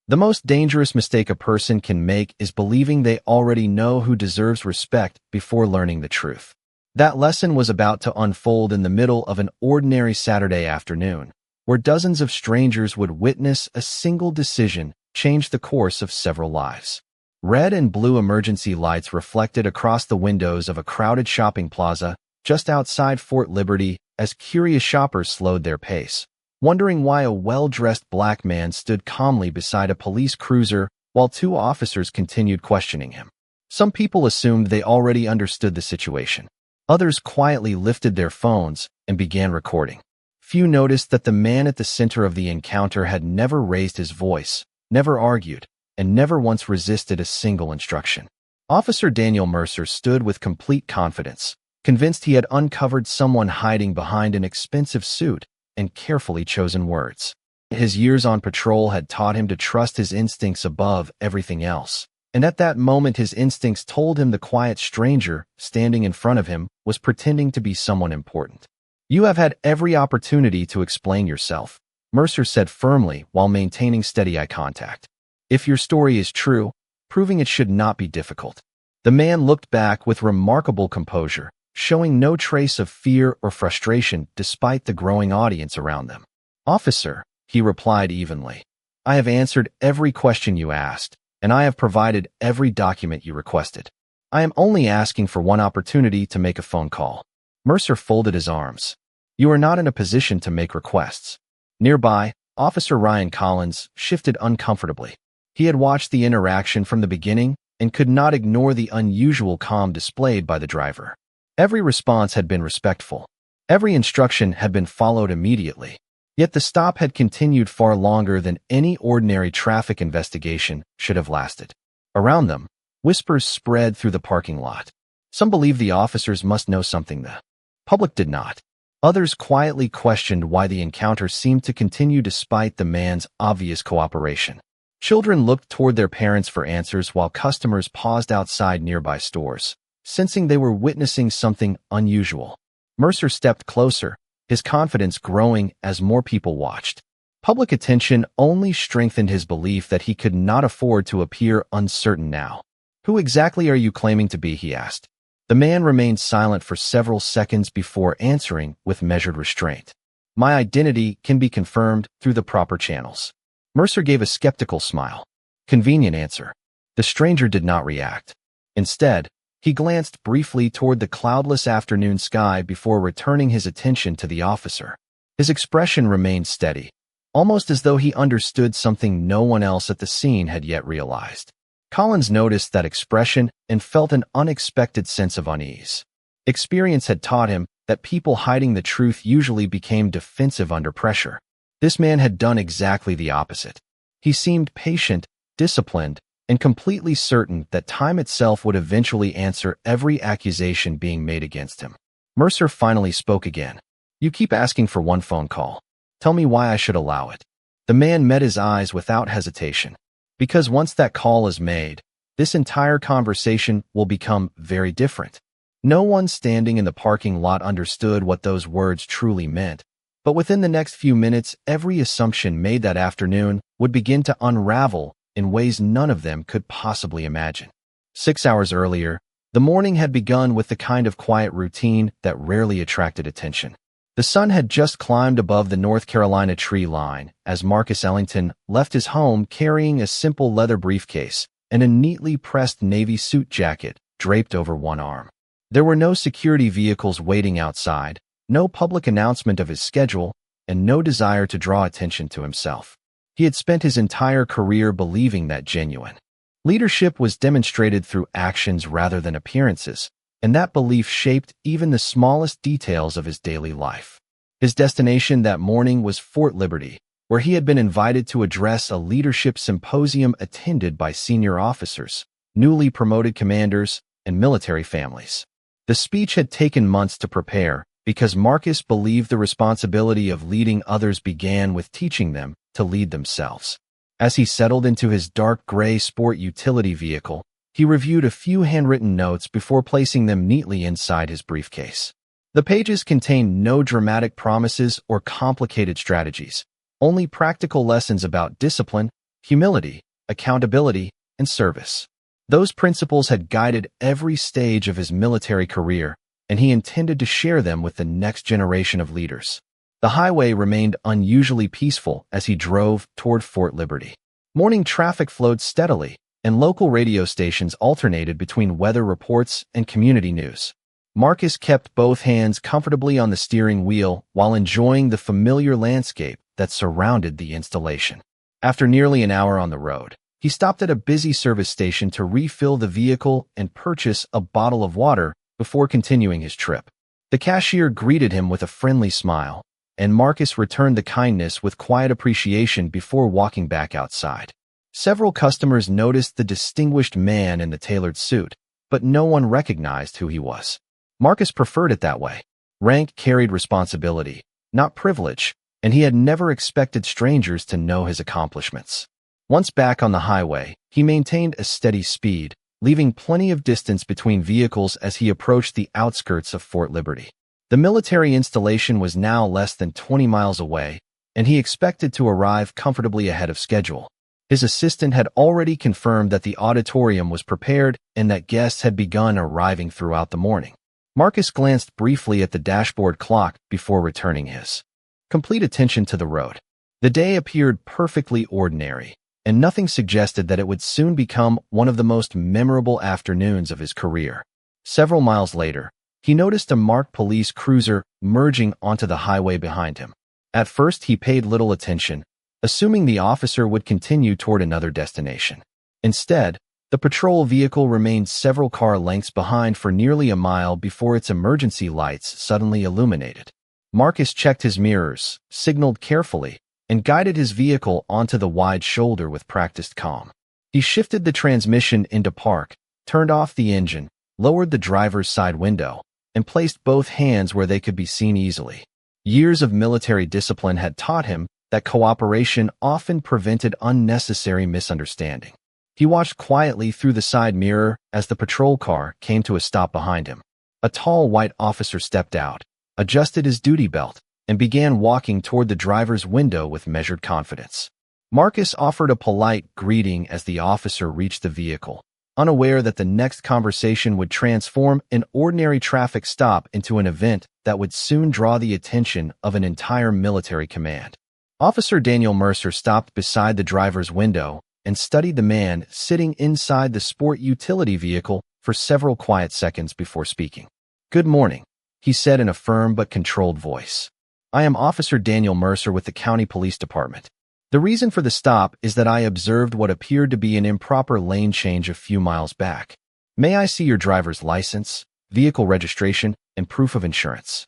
The most dangerous mistake a person can make is believing they already know who deserves respect before learning the truth. That lesson was about to unfold in the middle of an ordinary Saturday afternoon, where dozens of strangers would witness a single decision change the course of several lives. Red and blue emergency lights reflected across the windows of a crowded shopping plaza just outside Fort Liberty as curious shoppers slowed their pace, wondering why a well-dressed black man stood calmly beside a police cruiser while two officers continued questioning him. Some people assumed they already understood the situation. Others quietly lifted their phones and began recording. Few noticed that the man at the center of the encounter had never raised his voice, never argued, and never once resisted a single instruction. Officer Daniel Mercer stood with complete confidence, convinced he had uncovered someone hiding behind an expensive suit and carefully chosen words. His years on patrol had taught him to trust his instincts above everything else, and at that moment his instincts told him the quiet stranger standing in front of him was pretending to be someone important. "You have had every opportunity to explain yourself," Mercer said firmly while maintaining steady eye contact. "If your story is true, proving it should not be difficult." The man looked back with remarkable composure, showing no trace of fear or frustration despite the growing audience around them. "Officer," he replied evenly, "I have answered every question you asked, and I have provided every document you requested. I am only asking for one opportunity to make a phone call." Mercer folded his arms. "You are not in a position to make requests." Nearby, Officer Ryan Collins shifted uncomfortably. He had watched the interaction from the beginning and could not ignore the unusual calm displayed by the driver. Every response had been respectful. Every instruction had been followed immediately. Yet the stop had continued far longer than any ordinary traffic investigation should have lasted. Around them, whispers spread through the parking lot. Some believed the officers must know something the public did not. Others quietly questioned why the encounter seemed to continue despite the man's obvious cooperation. Children looked toward their parents for answers while customers paused outside nearby stores, sensing they were witnessing something unusual. Mercer stepped closer, his confidence growing as more people watched. Public attention only strengthened his belief that he could not afford to appear uncertain now. "Who exactly are you claiming to be?" he asked. The man remained silent for several seconds before answering with measured restraint. "My identity can be confirmed through the proper channels." Mercer gave a skeptical smile. Convenient answer. The stranger did not react. Instead, he glanced briefly toward the cloudless afternoon sky before returning his attention to the officer. His expression remained steady, almost as though he understood something no one else at the scene had yet realized. Collins noticed that expression and felt an unexpected sense of unease. Experience had taught him that people hiding the truth usually became defensive under pressure. This man had done exactly the opposite. He seemed patient, disciplined, and completely certain that time itself would eventually answer every accusation being made against him. Mercer finally spoke again. "You keep asking for one phone call. Tell me why I should allow it." The man met his eyes without hesitation. "Because once that call is made, this entire conversation will become very different." No one standing in the parking lot understood what those words truly meant, but within the next few minutes, every assumption made that afternoon would begin to unravel in ways none of them could possibly imagine. 6 hours earlier, the morning had begun with the kind of quiet routine that rarely attracted attention. The sun had just climbed above the North Carolina tree line as Marcus Ellington left his home carrying a simple leather briefcase and a neatly pressed navy suit jacket draped over one arm. There were no security vehicles waiting outside, no public announcement of his schedule, and no desire to draw attention to himself. He had spent his entire career believing that genuine leadership was demonstrated through actions rather than appearances, and that belief shaped even the smallest details of his daily life. His destination that morning was Fort Liberty, where he had been invited to address a leadership symposium attended by senior officers, newly promoted commanders, and military families. The speech had taken months to prepare because Marcus believed the responsibility of leading others began with teaching them to lead themselves. As he settled into his dark gray sport utility vehicle, he reviewed a few handwritten notes before placing them neatly inside his briefcase. The pages contained no dramatic promises or complicated strategies, only practical lessons about discipline, humility, accountability, and service. Those principles had guided every stage of his military career, and he intended to share them with the next generation of leaders. The highway remained unusually peaceful as he drove toward Fort Liberty. Morning traffic flowed steadily, and local radio stations alternated between weather reports and community news. Marcus kept both hands comfortably on the steering wheel while enjoying the familiar landscape that surrounded the installation. After nearly an hour on the road, he stopped at a busy service station to refill the vehicle and purchase a bottle of water before continuing his trip. The cashier greeted him with a friendly smile, and Marcus returned the kindness with quiet appreciation before walking back outside. Several customers noticed the distinguished man in the tailored suit, but no one recognized who he was. Marcus preferred it that way. Rank carried responsibility, not privilege, and he had never expected strangers to know his accomplishments. Once back on the highway, he maintained a steady speed, leaving plenty of distance between vehicles as he approached the outskirts of Fort Liberty. The military installation was now less than 20 miles away, and he expected to arrive comfortably ahead of schedule. His assistant had already confirmed that the auditorium was prepared and that guests had begun arriving throughout the morning. Marcus glanced briefly at the dashboard clock before returning his complete attention to the road. The day appeared perfectly ordinary, and nothing suggested that it would soon become one of the most memorable afternoons of his career. Several miles later, he noticed a marked police cruiser merging onto the highway behind him. At first, he paid little attention, assuming the officer would continue toward another destination. Instead, the patrol vehicle remained several car lengths behind for nearly a mile before its emergency lights suddenly illuminated. Marcus checked his mirrors, signaled carefully, and guided his vehicle onto the wide shoulder with practiced calm. He shifted the transmission into park, turned off the engine, lowered the driver's side window, and placed both hands where they could be seen easily. Years of military discipline had taught him that cooperation often prevented unnecessary misunderstanding. He watched quietly through the side mirror as the patrol car came to a stop behind him. A tall white officer stepped out, adjusted his duty belt, and began walking toward the driver's window with measured confidence. Marcus offered a polite greeting as the officer reached the vehicle, unaware that the next conversation would transform an ordinary traffic stop into an event that would soon draw the attention of an entire military command. Officer Daniel Mercer stopped beside the driver's window and studied the man sitting inside the sport utility vehicle for several quiet seconds before speaking. "Good morning," he said in a firm but controlled voice. "I am Officer Daniel Mercer with the County Police Department. The reason for the stop is that I observed what appeared to be an improper lane change a few miles back. May I see your driver's license, vehicle registration, and proof of insurance?"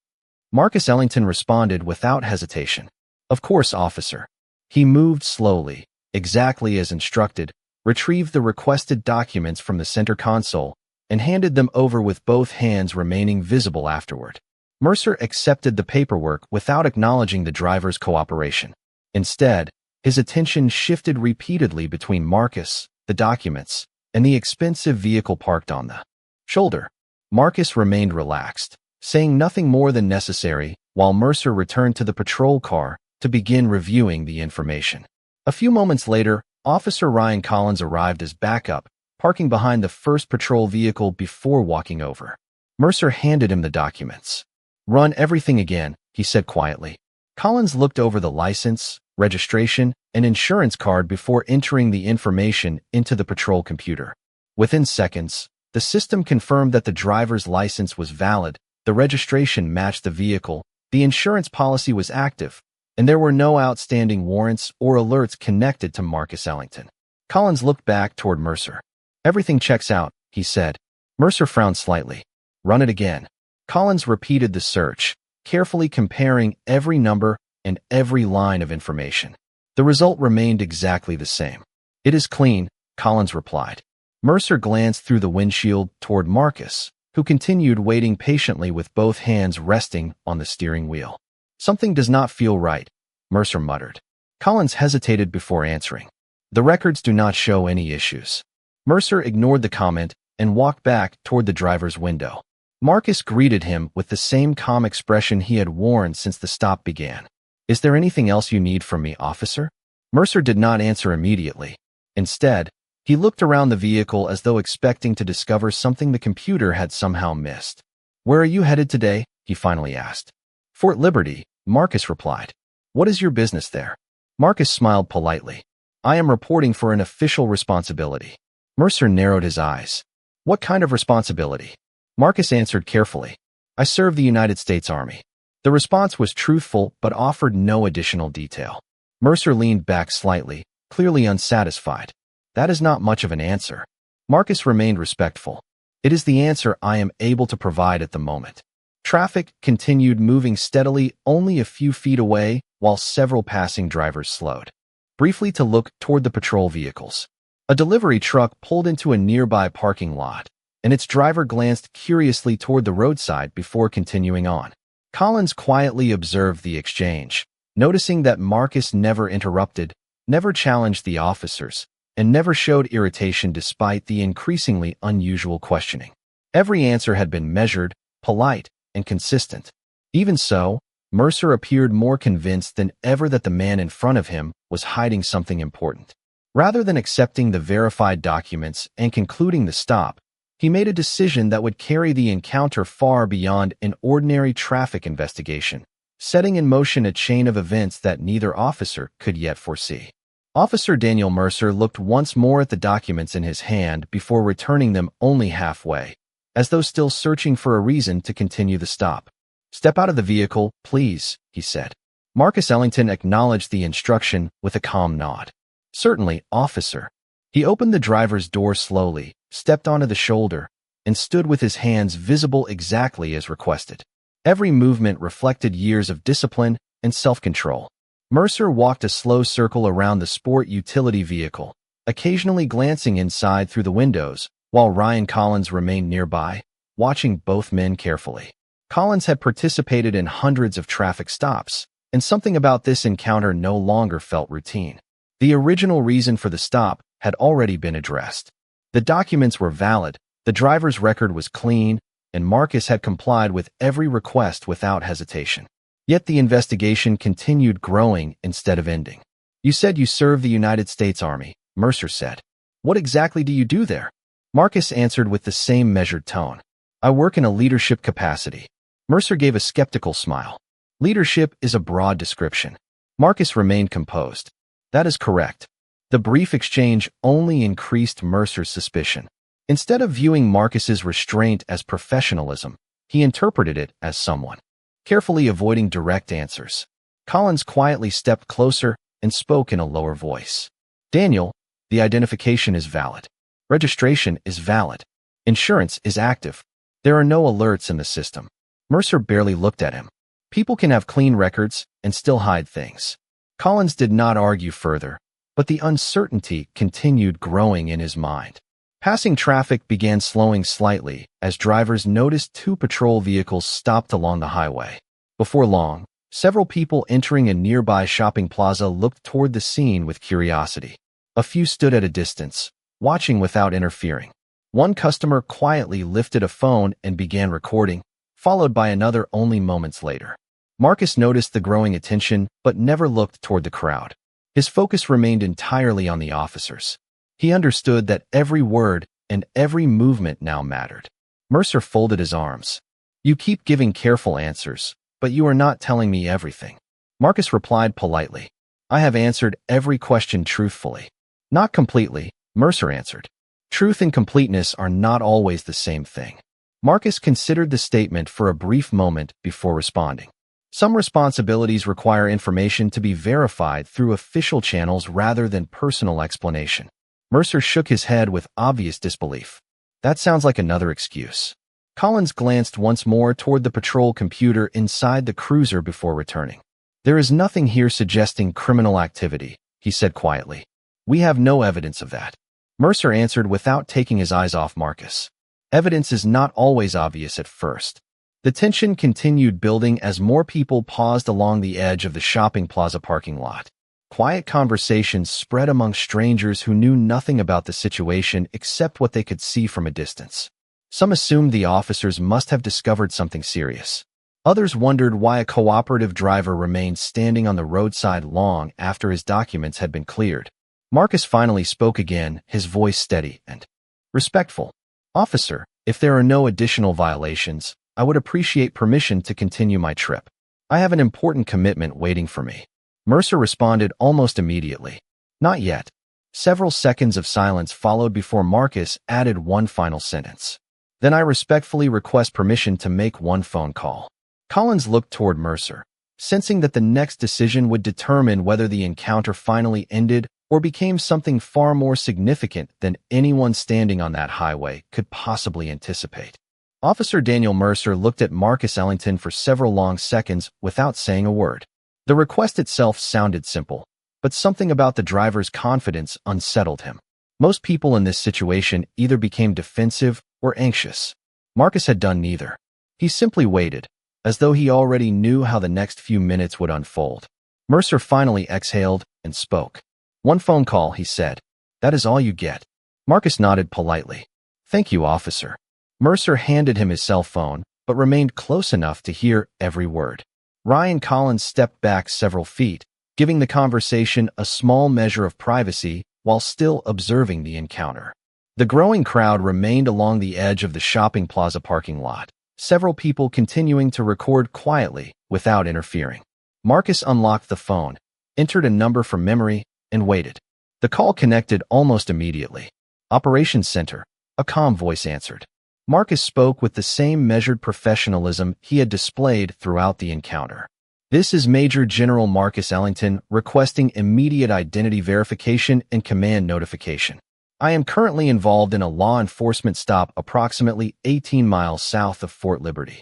Marcus Ellington responded without hesitation. "Of course, officer." He moved slowly, exactly as instructed, retrieved the requested documents from the center console, and handed them over with both hands remaining visible afterward. Mercer accepted the paperwork without acknowledging the driver's cooperation. Instead, his attention shifted repeatedly between Marcus, the documents, and the expensive vehicle parked on the shoulder. Marcus remained relaxed, saying nothing more than necessary, while Mercer returned to the patrol car to begin reviewing the information. A few moments later, Officer Ryan Collins arrived as backup, parking behind the first patrol vehicle before walking over. Mercer handed him the documents. "Run everything again," he said quietly. Collins looked over the license, registration, and insurance card before entering the information into the patrol computer. Within seconds, the system confirmed that the driver's license was valid, the registration matched the vehicle, the insurance policy was active, and there were no outstanding warrants or alerts connected to Marcus Ellington. Collins looked back toward Mercer. "Everything checks out," he said. Mercer frowned slightly. "Run it again." Collins repeated the search, carefully comparing every number and every line of information. The result remained exactly the same. "It is clean," Collins replied. Mercer glanced through the windshield toward Marcus, who continued waiting patiently with both hands resting on the steering wheel. "Something does not feel right," Mercer muttered. Collins hesitated before answering. "The records do not show any issues." Mercer ignored the comment and walked back toward the driver's window. Marcus greeted him with the same calm expression he had worn since the stop began. "Is there anything else you need from me, officer?" Mercer did not answer immediately. Instead, he looked around the vehicle as though expecting to discover something the computer had somehow missed. "Where are you headed today?" he finally asked. "Fort Liberty," Marcus replied. "What is your business there?" Marcus smiled politely. "I am reporting for an official responsibility." Mercer narrowed his eyes. "What kind of responsibility?" Marcus answered carefully. "I serve the United States Army." The response was truthful but offered no additional detail. Mercer leaned back slightly, clearly unsatisfied. "That is not much of an answer." Marcus remained respectful. "It is the answer I am able to provide at the moment." Traffic continued moving steadily only a few feet away while several passing drivers slowed briefly to look toward the patrol vehicles. A delivery truck pulled into a nearby parking lot, and its driver glanced curiously toward the roadside before continuing on. Collins quietly observed the exchange, noticing that Marcus never interrupted, never challenged the officers, and never showed irritation despite the increasingly unusual questioning. Every answer had been measured, polite, and consistent. Even so, Mercer appeared more convinced than ever that the man in front of him was hiding something important. Rather than accepting the verified documents and concluding the stop, he made a decision that would carry the encounter far beyond an ordinary traffic investigation, setting in motion a chain of events that neither officer could yet foresee. Officer Daniel Mercer looked once more at the documents in his hand before returning them only halfway, as though still searching for a reason to continue the stop. "Step out of the vehicle, please," he said. Marcus Ellington acknowledged the instruction with a calm nod. "Certainly, officer." He opened the driver's door slowly, stepped onto the shoulder, and stood with his hands visible exactly as requested. Every movement reflected years of discipline and self-control. Mercer walked a slow circle around the sport utility vehicle, occasionally glancing inside through the windows, while Ryan Collins remained nearby, watching both men carefully. Collins had participated in hundreds of traffic stops, and something about this encounter no longer felt routine. The original reason for the stop had already been addressed. The documents were valid, the driver's record was clean, and Marcus had complied with every request without hesitation. Yet the investigation continued growing instead of ending. "You said you serve the United States Army," Mercer said. "What exactly do you do there?" Marcus answered with the same measured tone. "I work in a leadership capacity." Mercer gave a skeptical smile. "Leadership is a broad description." Marcus remained composed. "That is correct." The brief exchange only increased Mercer's suspicion. Instead of viewing Marcus's restraint as professionalism, he interpreted it as someone carefully avoiding direct answers. Collins quietly stepped closer and spoke in a lower voice. "Daniel, the identification is valid. Registration is valid. Insurance is active. There are no alerts in the system." Mercer barely looked at him. People can have clean records and still hide things. Collins did not argue further, but the uncertainty continued growing in his mind. Passing traffic began slowing slightly as drivers noticed two patrol vehicles stopped along the highway. Before long, several people entering a nearby shopping plaza looked toward the scene with curiosity. A few stood at a distance, watching without interfering. One customer quietly lifted a phone and began recording, followed by another only moments later. Marcus noticed the growing attention but never looked toward the crowd. His focus remained entirely on the officers. He understood that every word and every movement now mattered. Mercer folded his arms. "You keep giving careful answers, but you are not telling me everything." Marcus replied politely. "I have answered every question truthfully." "Not completely," Mercer answered. "Truth and completeness are not always the same thing." Marcus considered the statement for a brief moment before responding. "Some responsibilities require information to be verified through official channels rather than personal explanation." Mercer shook his head with obvious disbelief. "That sounds like another excuse." Collins glanced once more toward the patrol computer inside the cruiser before returning. "There is nothing here suggesting criminal activity," he said quietly. "We have no evidence of that." Mercer answered without taking his eyes off Marcus. "Evidence is not always obvious at first." The tension continued building as more people paused along the edge of the shopping plaza parking lot. Quiet conversations spread among strangers who knew nothing about the situation except what they could see from a distance. Some assumed the officers must have discovered something serious. Others wondered why a cooperative driver remained standing on the roadside long after his documents had been cleared. Marcus finally spoke again, his voice steady and respectful. "Officer, if there are no additional violations, I would appreciate permission to continue my trip. I have an important commitment waiting for me." Mercer responded almost immediately. "Not yet." Several seconds of silence followed before Marcus added one final sentence. "Then I respectfully request permission to make one phone call." Collins looked toward Mercer, sensing that the next decision would determine whether the encounter finally ended or became something far more significant than anyone standing on that highway could possibly anticipate. Officer Daniel Mercer looked at Marcus Ellington for several long seconds without saying a word. The request itself sounded simple, but something about the driver's confidence unsettled him. Most people in this situation either became defensive or anxious. Marcus had done neither. He simply waited, as though he already knew how the next few minutes would unfold. Mercer finally exhaled and spoke. "One phone call," he said. "That is all you get." Marcus nodded politely. "Thank you, officer." Mercer handed him his cell phone, but remained close enough to hear every word. Ryan Collins stepped back several feet, giving the conversation a small measure of privacy while still observing the encounter. The growing crowd remained along the edge of the shopping plaza parking lot, several people continuing to record quietly without interfering. Marcus unlocked the phone, entered a number from memory, and waited. The call connected almost immediately. "Operations Center," a calm voice answered. Marcus spoke with the same measured professionalism he had displayed throughout the encounter. "This is Major General Marcus Ellington requesting immediate identity verification and command notification. I am currently involved in a law enforcement stop approximately 18 miles south of Fort Liberty."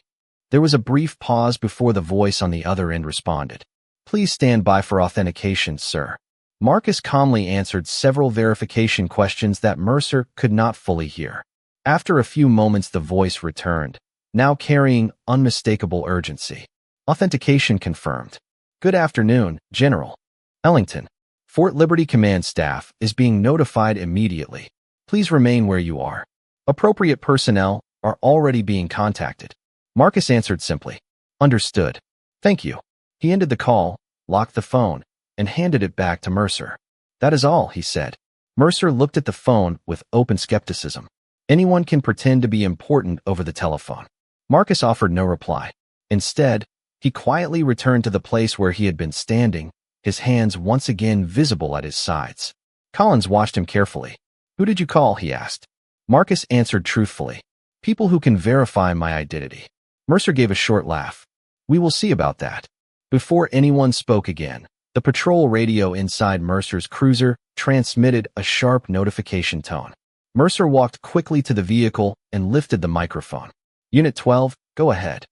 There was a brief pause before the voice on the other end responded. "Please stand by for authentication, sir." Marcus calmly answered several verification questions that Mercer could not fully hear. After a few moments, the voice returned, now carrying unmistakable urgency. "Authentication confirmed. Good afternoon, General Ellington. Fort Liberty Command staff is being notified immediately. Please remain where you are. Appropriate personnel are already being contacted." Marcus answered simply. "Understood. Thank you." He ended the call, locked the phone, and handed it back to Mercer. "That is all," he said. Mercer looked at the phone with open skepticism. Anyone can pretend to be important over the telephone. Marcus offered no reply. Instead, he quietly returned to the place where he had been standing, his hands once again visible at his sides. Collins watched him carefully. "Who did you call?" he asked. Marcus answered truthfully. "People who can verify my identity." Mercer gave a short laugh. "We will see about that." Before anyone spoke again, the patrol radio inside Mercer's cruiser transmitted a sharp notification tone. Mercer walked quickly to the vehicle and lifted the microphone. "Unit 12, go ahead."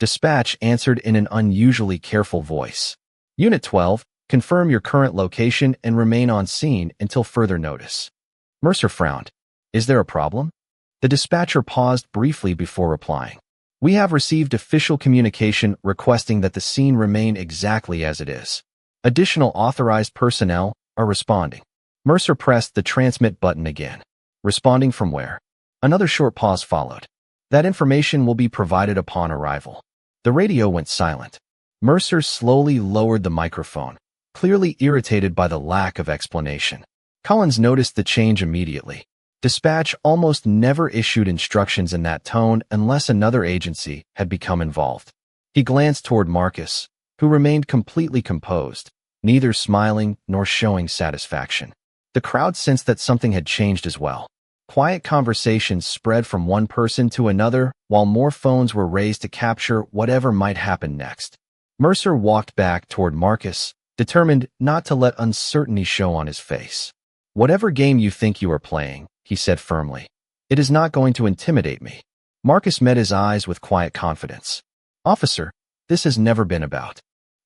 Dispatch answered in an unusually careful voice. "Unit 12, confirm your current location and remain on scene until further notice." Mercer frowned. "Is there a problem?" The dispatcher paused briefly before replying. "We have received official communication requesting that the scene remain exactly as it is. Additional authorized personnel are responding." Mercer pressed the transmit button again. "Responding from where?" Another short pause followed. "That information will be provided upon arrival." The radio went silent. Mercer slowly lowered the microphone, clearly irritated by the lack of explanation. Collins noticed the change immediately. Dispatch almost never issued instructions in that tone unless another agency had become involved. He glanced toward Marcus, who remained completely composed, neither smiling nor showing satisfaction. The crowd sensed that something had changed as well. Quiet conversations spread from one person to another while more phones were raised to capture whatever might happen next. Mercer walked back toward Marcus, determined not to let uncertainty show on his face. "Whatever game you think you are playing," he said firmly, "it is not going to intimidate me." Marcus met his eyes with quiet confidence. "Officer, this has never been about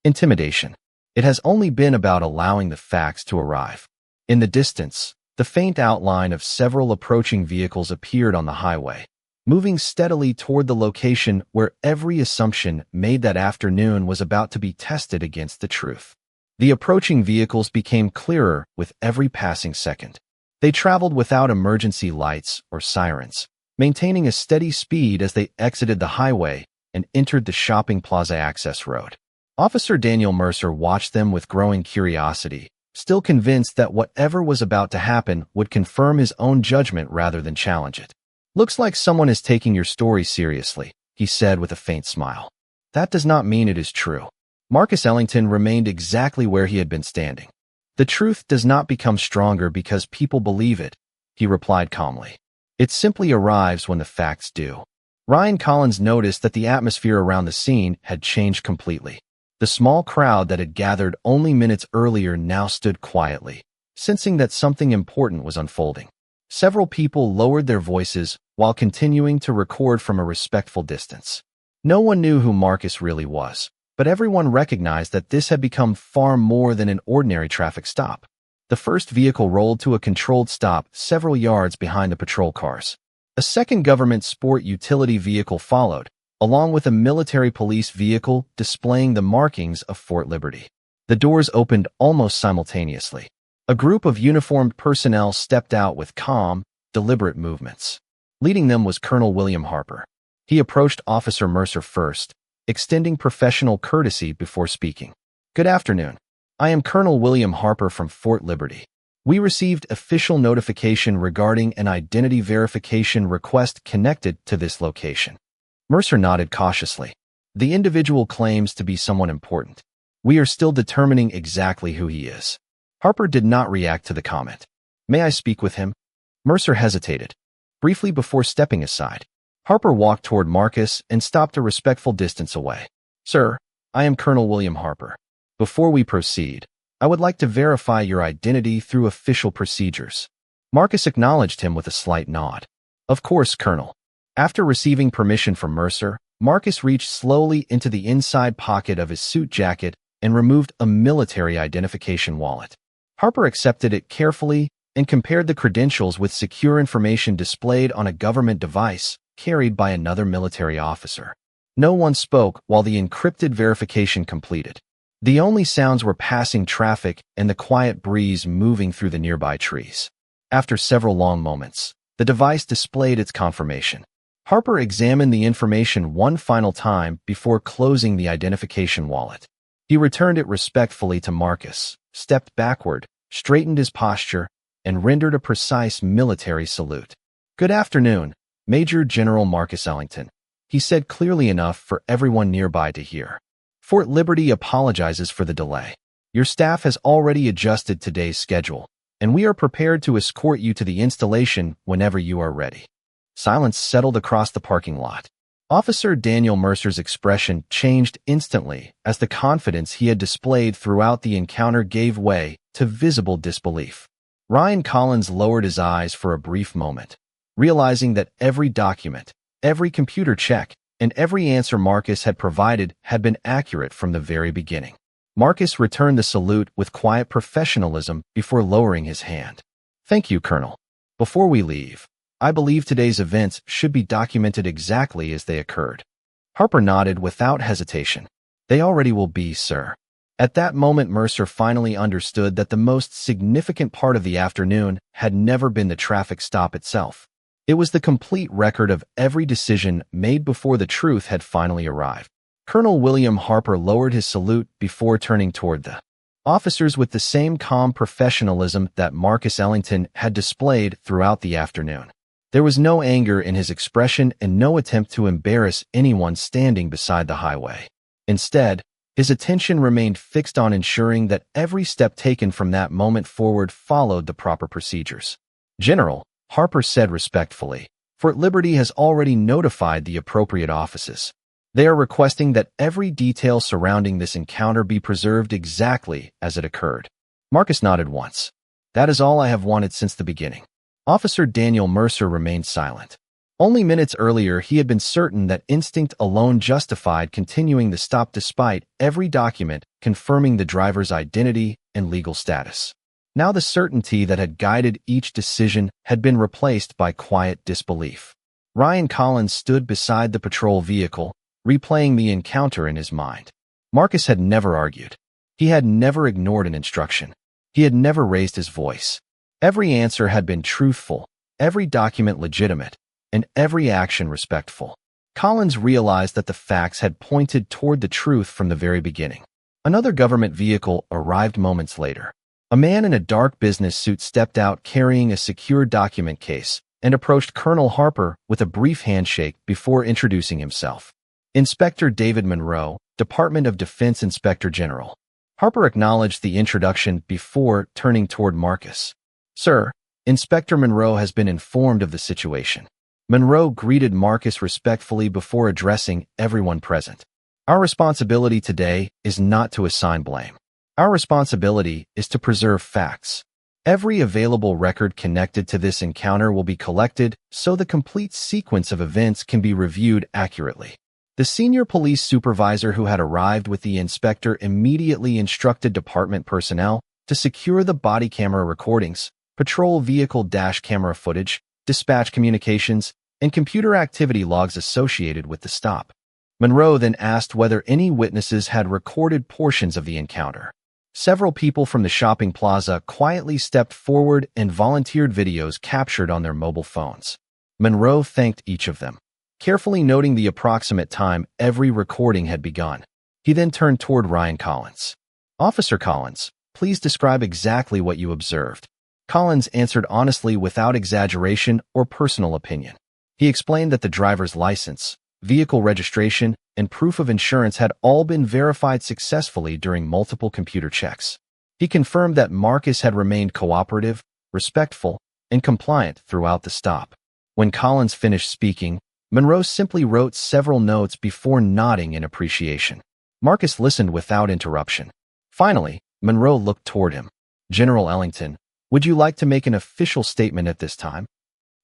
intimidation. It has only been about allowing the facts to arrive." In the distance, the faint outline of several approaching vehicles appeared on the highway, moving steadily toward the location where every assumption made that afternoon was about to be tested against the truth. The approaching vehicles became clearer with every passing second. They traveled without emergency lights or sirens, maintaining a steady speed as they exited the highway and entered the shopping plaza access road. Officer Daniel Mercer watched them with growing curiosity, still convinced that whatever was about to happen would confirm his own judgment rather than challenge it. "Looks like someone is taking your story seriously," he said with a faint smile. "That does not mean it is true." Marcus Ellington remained exactly where he had been standing. "The truth does not become stronger because people believe it," he replied calmly. "It simply arrives when the facts do." Ryan Collins noticed that the atmosphere around the scene had changed completely. The small crowd that had gathered only minutes earlier now stood quietly, sensing that something important was unfolding. Several people lowered their voices while continuing to record from a respectful distance. No one knew who Marcus really was, but everyone recognized that this had become far more than an ordinary traffic stop. The first vehicle rolled to a controlled stop several yards behind the patrol cars. A second government sport utility vehicle followed, along with a military police vehicle displaying the markings of Fort Liberty. The doors opened almost simultaneously. A group of uniformed personnel stepped out with calm, deliberate movements. Leading them was Colonel William Harper. He approached Officer Mercer first, extending professional courtesy before speaking. "Good afternoon. I am Colonel William Harper from Fort Liberty. We received official notification regarding an identity verification request connected to this location." Mercer nodded cautiously. "The individual claims to be someone important. We are still determining exactly who he is." Harper did not react to the comment. "May I speak with him?" Mercer hesitated, briefly before stepping aside. Harper walked toward Marcus and stopped a respectful distance away. "Sir, I am Colonel William Harper. Before we proceed, I would like to verify your identity through official procedures." Marcus acknowledged him with a slight nod. "Of course, Colonel." After receiving permission from Mercer, Marcus reached slowly into the inside pocket of his suit jacket and removed a military identification wallet. Harper accepted it carefully and compared the credentials with secure information displayed on a government device carried by another military officer. No one spoke while the encrypted verification completed. The only sounds were passing traffic and the quiet breeze moving through the nearby trees. After several long moments, the device displayed its confirmation. Harper examined the information one final time before closing the identification wallet. He returned it respectfully to Marcus, stepped backward, straightened his posture, and rendered a precise military salute. "Good afternoon, Major General Marcus Ellington," he said clearly enough for everyone nearby to hear. "Fort Liberty apologizes for the delay. Your staff has already adjusted today's schedule, and we are prepared to escort you to the installation whenever you are ready." Silence settled across the parking lot. Officer Daniel Mercer's expression changed instantly as the confidence he had displayed throughout the encounter gave way to visible disbelief. Ryan Collins lowered his eyes for a brief moment, realizing that every document, every computer check, and every answer Marcus had provided had been accurate from the very beginning. Marcus returned the salute with quiet professionalism before lowering his hand. "Thank you, Colonel. Before we leave, I believe today's events should be documented exactly as they occurred." Harper nodded without hesitation. "They already will be, sir." At that moment, Mercer finally understood that the most significant part of the afternoon had never been the traffic stop itself. It was the complete record of every decision made before the truth had finally arrived. Colonel William Harper lowered his salute before turning toward the officers with the same calm professionalism that Marcus Ellington had displayed throughout the afternoon. There was no anger in his expression and no attempt to embarrass anyone standing beside the highway. Instead, his attention remained fixed on ensuring that every step taken from that moment forward followed the proper procedures. "General," Harper said respectfully, "Fort Liberty has already notified the appropriate offices. They are requesting that every detail surrounding this encounter be preserved exactly as it occurred." Marcus nodded once. "That is all I have wanted since the beginning." Officer Daniel Mercer remained silent. Only minutes earlier, he had been certain that instinct alone justified continuing the stop despite every document confirming the driver's identity and legal status. Now the certainty that had guided each decision had been replaced by quiet disbelief. Ryan Collins stood beside the patrol vehicle, replaying the encounter in his mind. Marcus had never argued. He had never ignored an instruction. He had never raised his voice. Every answer had been truthful, every document legitimate, and every action respectful. Collins realized that the facts had pointed toward the truth from the very beginning. Another government vehicle arrived moments later. A man in a dark business suit stepped out carrying a secure document case and approached Colonel Harper with a brief handshake before introducing himself. Inspector David Monroe, Department of Defense Inspector General. Harper acknowledged the introduction before turning toward Marcus. Sir, Inspector Monroe has been informed of the situation. Monroe greeted Marcus respectfully before addressing everyone present. Our responsibility today is not to assign blame. Our responsibility is to preserve facts. Every available record connected to this encounter will be collected so the complete sequence of events can be reviewed accurately. The senior police supervisor who had arrived with the inspector immediately instructed department personnel to secure the body camera recordings, patrol vehicle dash camera footage, dispatch communications, and computer activity logs associated with the stop. Monroe then asked whether any witnesses had recorded portions of the encounter. Several people from the shopping plaza quietly stepped forward and volunteered videos captured on their mobile phones. Monroe thanked each of them, carefully noting the approximate time every recording had begun. He then turned toward Ryan Collins. Officer Collins, please describe exactly what you observed. Collins answered honestly without exaggeration or personal opinion. He explained that the driver's license, vehicle registration, and proof of insurance had all been verified successfully during multiple computer checks. He confirmed that Marcus had remained cooperative, respectful, and compliant throughout the stop. When Collins finished speaking, Monroe simply wrote several notes before nodding in appreciation. Marcus listened without interruption. Finally, Monroe looked toward him. General Ellington, would you like to make an official statement at this time?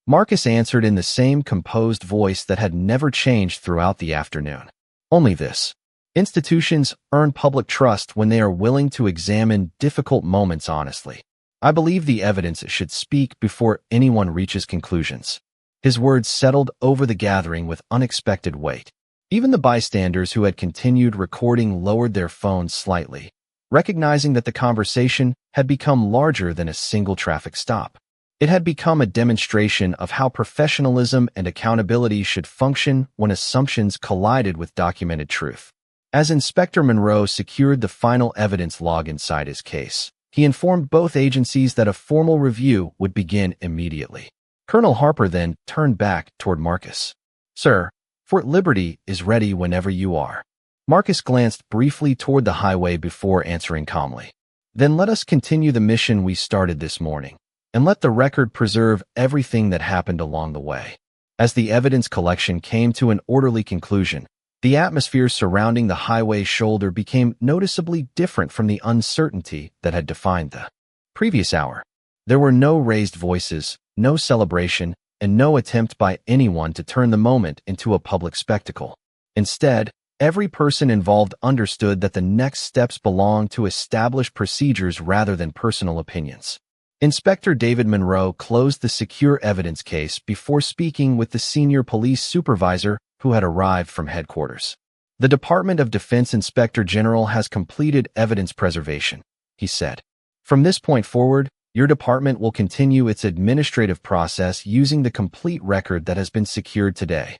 Marcus answered in the same composed voice that had never changed throughout the afternoon. Only this. Institutions earn public trust when they are willing to examine difficult moments honestly. I believe the evidence should speak before anyone reaches conclusions. His words settled over the gathering with unexpected weight. Even the bystanders who had continued recording lowered their phones slightly, recognizing that the conversation had become larger than a single traffic stop. It had become a demonstration of how professionalism and accountability should function when assumptions collided with documented truth. As Inspector Monroe secured the final evidence log inside his case, he informed both agencies that a formal review would begin immediately. Colonel Harper then turned back toward Marcus. Sir, Fort Liberty is ready whenever you are. Marcus glanced briefly toward the highway before answering calmly. Then let us continue the mission we started this morning, and let the record preserve everything that happened along the way. As the evidence collection came to an orderly conclusion, the atmosphere surrounding the highway's shoulder became noticeably different from the uncertainty that had defined the previous hour. There were no raised voices, no celebration, and no attempt by anyone to turn the moment into a public spectacle. Instead, every person involved understood that the next steps belonged to established procedures rather than personal opinions. Inspector David Monroe closed the secure evidence case before speaking with the senior police supervisor who had arrived from headquarters. The Department of Defense Inspector General has completed evidence preservation, he said. From this point forward, your department will continue its administrative process using the complete record that has been secured today.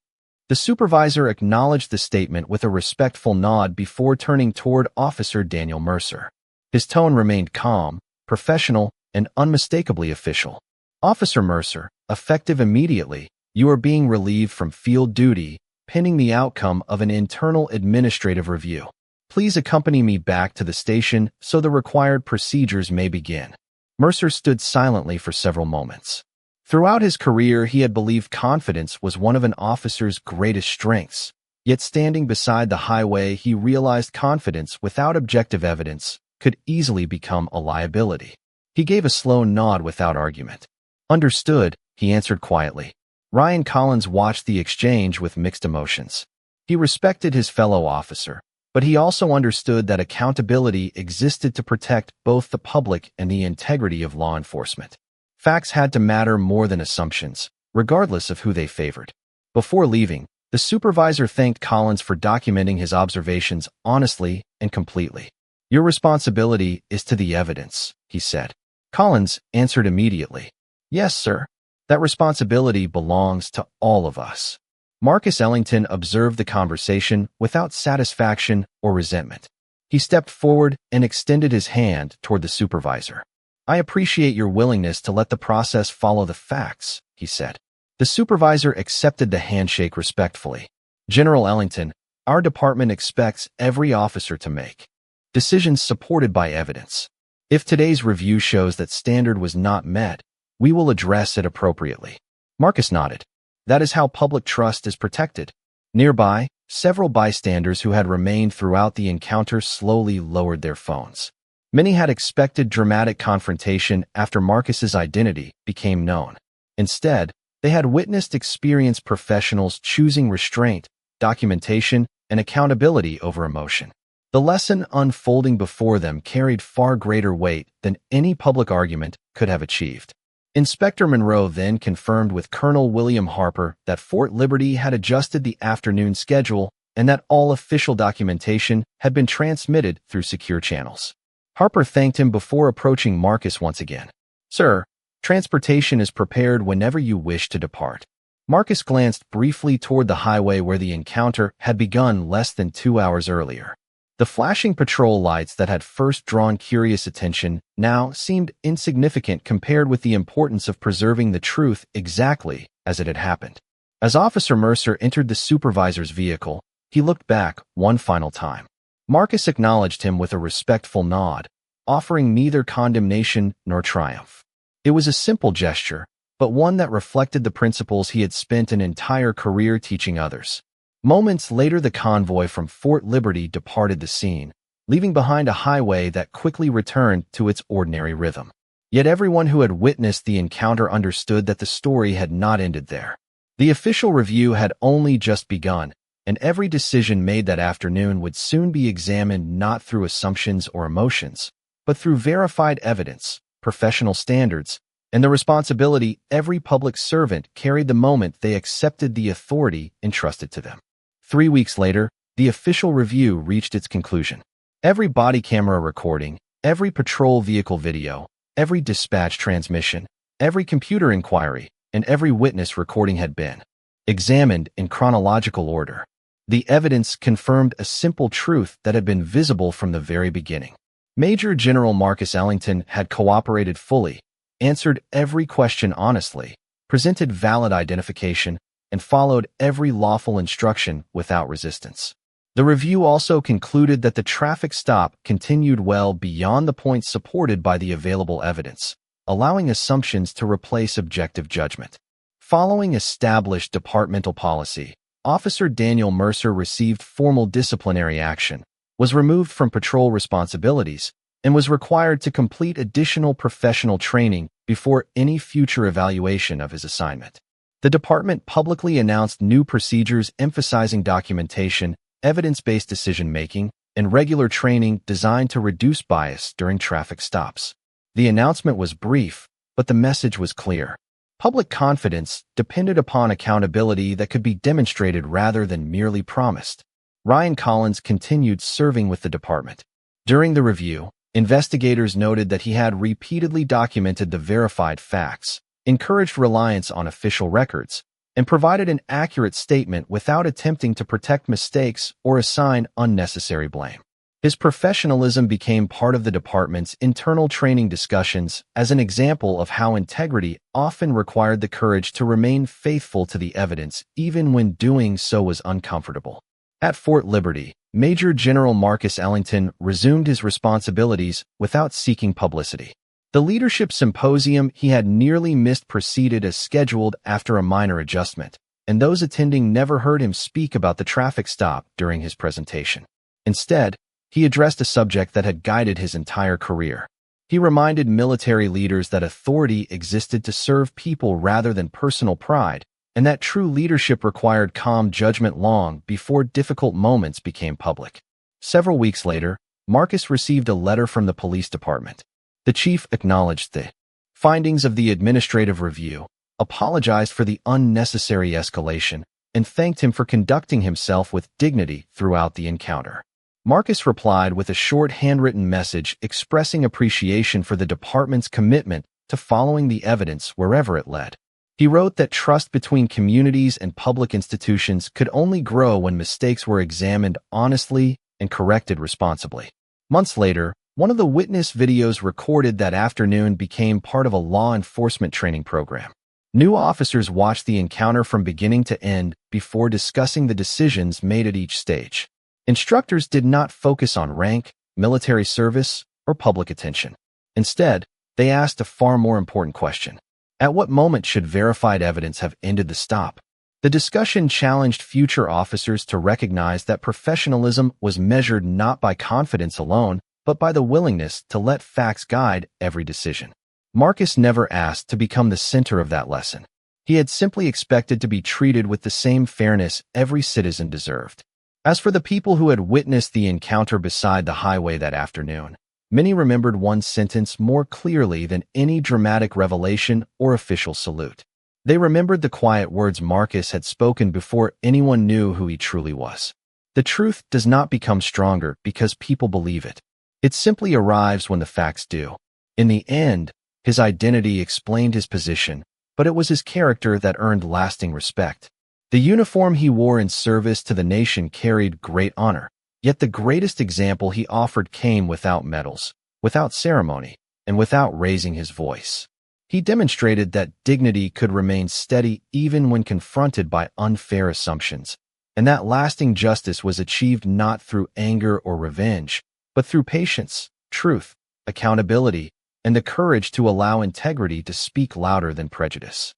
The supervisor acknowledged the statement with a respectful nod before turning toward Officer Daniel Mercer. His tone remained calm, professional, and unmistakably official. Officer Mercer, effective immediately, you are being relieved from field duty, pending the outcome of an internal administrative review. Please accompany me back to the station so the required procedures may begin. Mercer stood silently for several moments. Throughout his career, he had believed confidence was one of an officer's greatest strengths. Yet standing beside the highway, he realized confidence without objective evidence could easily become a liability. He gave a slow nod without argument. Understood, he answered quietly. Ryan Collins watched the exchange with mixed emotions. He respected his fellow officer, but he also understood that accountability existed to protect both the public and the integrity of law enforcement. Facts had to matter more than assumptions, regardless of who they favored. Before leaving, the supervisor thanked Collins for documenting his observations honestly and completely. Your responsibility is to the evidence, he said. Collins answered immediately. Yes, sir. That responsibility belongs to all of us. Marcus Ellington observed the conversation without satisfaction or resentment. He stepped forward and extended his hand toward the supervisor. "I appreciate your willingness to let the process follow the facts," he said. The supervisor accepted the handshake respectfully. "General Ellington, our department expects every officer to make decisions supported by evidence. If today's review shows that standard was not met, we will address it appropriately." Marcus nodded. That is how public trust is protected. Nearby, several bystanders who had remained throughout the encounter slowly lowered their phones. Many had expected dramatic confrontation after Marcus's identity became known. Instead, they had witnessed experienced professionals choosing restraint, documentation, and accountability over emotion. The lesson unfolding before them carried far greater weight than any public argument could have achieved. Inspector Monroe then confirmed with Colonel William Harper that Fort Liberty had adjusted the afternoon schedule and that all official documentation had been transmitted through secure channels. Harper thanked him before approaching Marcus once again. "Sir, transportation is prepared whenever you wish to depart." Marcus glanced briefly toward the highway where the encounter had begun less than 2 hours earlier. The flashing patrol lights that had first drawn curious attention now seemed insignificant compared with the importance of preserving the truth exactly as it had happened. As Officer Mercer entered the supervisor's vehicle, he looked back one final time. Marcus acknowledged him with a respectful nod, offering neither condemnation nor triumph. It was a simple gesture, but one that reflected the principles he had spent an entire career teaching others. Moments later, the convoy from Fort Liberty departed the scene, leaving behind a highway that quickly returned to its ordinary rhythm. Yet everyone who had witnessed the encounter understood that the story had not ended there. The official review had only just begun, and every decision made that afternoon would soon be examined not through assumptions or emotions, but through verified evidence, professional standards, and the responsibility every public servant carried the moment they accepted the authority entrusted to them. 3 weeks later, the official review reached its conclusion. Every body camera recording, every patrol vehicle video, every dispatch transmission, every computer inquiry, and every witness recording had been examined in chronological order. The evidence confirmed a simple truth that had been visible from the very beginning. Major General Marcus Ellington had cooperated fully, answered every question honestly, presented valid identification, and followed every lawful instruction without resistance. The review also concluded that the traffic stop continued well beyond the points supported by the available evidence, allowing assumptions to replace objective judgment. Following established departmental policy, Officer Daniel Mercer received formal disciplinary action, was removed from patrol responsibilities, and was required to complete additional professional training before any future evaluation of his assignment. The department publicly announced new procedures emphasizing documentation, evidence-based decision-making, and regular training designed to reduce bias during traffic stops. The announcement was brief, but the message was clear. Public confidence depended upon accountability that could be demonstrated rather than merely promised. Ryan Collins continued serving with the department. During the review, investigators noted that he had repeatedly documented the verified facts, encouraged reliance on official records, and provided an accurate statement without attempting to protect mistakes or assign unnecessary blame. His professionalism became part of the department's internal training discussions as an example of how integrity often required the courage to remain faithful to the evidence even when doing so was uncomfortable. At Fort Liberty, Major General Marcus Ellington resumed his responsibilities without seeking publicity. The leadership symposium he had nearly missed proceeded as scheduled after a minor adjustment, and those attending never heard him speak about the traffic stop during his presentation. Instead, he addressed a subject that had guided his entire career. He reminded military leaders that authority existed to serve people rather than personal pride, and that true leadership required calm judgment long before difficult moments became public. Several weeks later, Marcus received a letter from the police department. The chief acknowledged the findings of the administrative review, apologized for the unnecessary escalation, and thanked him for conducting himself with dignity throughout the encounter. Marcus replied with a short handwritten message expressing appreciation for the department's commitment to following the evidence wherever it led. He wrote that trust between communities and public institutions could only grow when mistakes were examined honestly and corrected responsibly. Months later, one of the witness videos recorded that afternoon became part of a law enforcement training program. New officers watched the encounter from beginning to end before discussing the decisions made at each stage. Instructors did not focus on rank, military service, or public attention. Instead, they asked a far more important question. At what moment should verified evidence have ended the stop? The discussion challenged future officers to recognize that professionalism was measured not by confidence alone, but by the willingness to let facts guide every decision. Marcus never asked to become the center of that lesson. He had simply expected to be treated with the same fairness every citizen deserved. As for the people who had witnessed the encounter beside the highway that afternoon, many remembered one sentence more clearly than any dramatic revelation or official salute. They remembered the quiet words Marcus had spoken before anyone knew who he truly was. The truth does not become stronger because people believe it. It simply arrives when the facts do. In the end, his identity explained his position, but it was his character that earned lasting respect. The uniform he wore in service to the nation carried great honor. Yet the greatest example he offered came without medals, without ceremony, and without raising his voice. He demonstrated that dignity could remain steady even when confronted by unfair assumptions, and that lasting justice was achieved not through anger or revenge, but through patience, truth, accountability, and the courage to allow integrity to speak louder than prejudice.